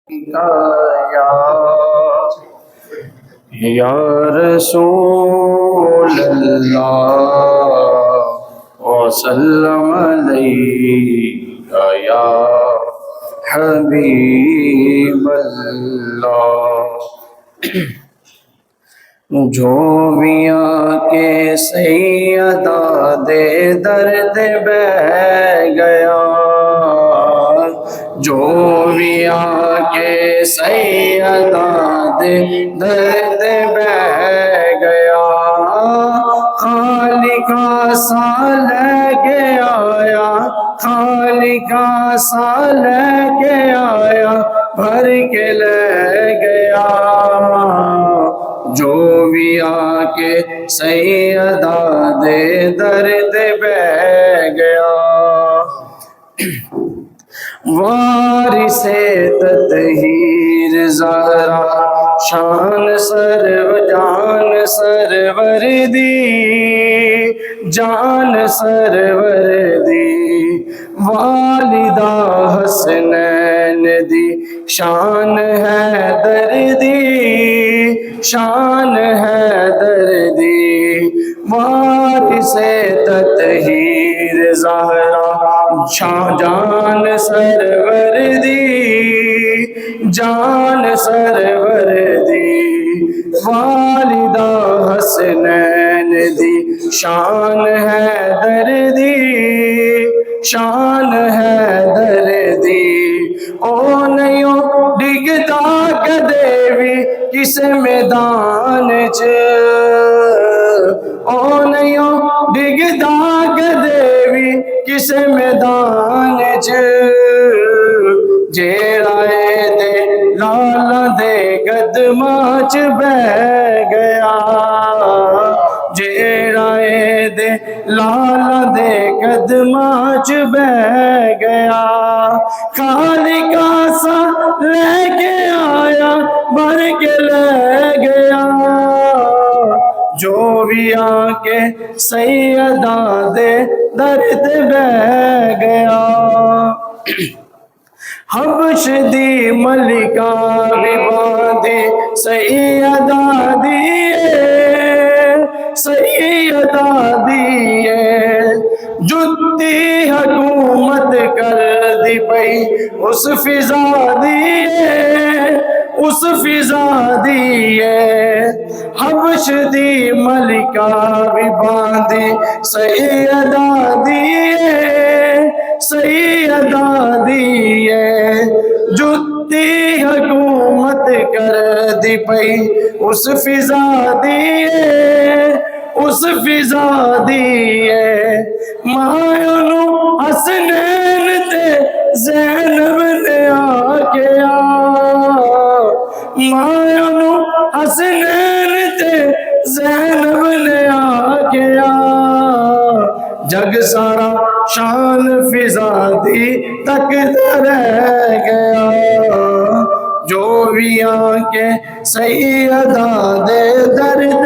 یا رسول اللہ وسلم علیک یا حبیب اللہ۔ جو بھی آکے سیدہ دے درد بہ گیا، جو بھی آکے سیدہ دے درد بہ گیا، خالقہ سا لے کے آیا، خالقہ سا لے کے آیا، بھر کے لے گیا۔ جو بھی آکے سیدہ دے درد بہ گیا، وارث تطہیر زہرا شان سرو جان سرور دی، جان سرور دی، والدہ حسنین دی شان حیدر دی، شان حیدر دی، وارث تطہیر زہرا جان سرور دی، جان سرور دی، والدہ حسنین دی شان حیدر دی، شان حیدر دی۔ او نیو ڈگتا کدے بھی کس میدان چ، او نیو ڈگتا کدے بھی کس میدان چ، جیڑا دے لالا دے قدماں چ بہ گیا، جیڑا دے لالا دے قدماں چ بہ گیا، خالقہ سا لے کے آیا، بھر کے لے گیا۔ جو بھی آکے سیدہ دے درد بہ گیا، حبش دی ملکہ بھی باندھی سیدہ دیئے، سیدہ دیئے، جتی حکومت کر دی پئی اس فضا دیئے، اس فضا دیئے، حبش دی ملکہ بھی باندھی سیدہ دیئے، سیدہ دیئے، جتی حکومت کر دی پئی اس فضا دیئے، اس فضا دیئے، مایونو حسنین تے زینب نے آکے مایونو حسنین تے زینب نے آکے جگ سارا شان فضا دی تکتا رہ گیا۔ جو بھی آکے سیدہ دے درد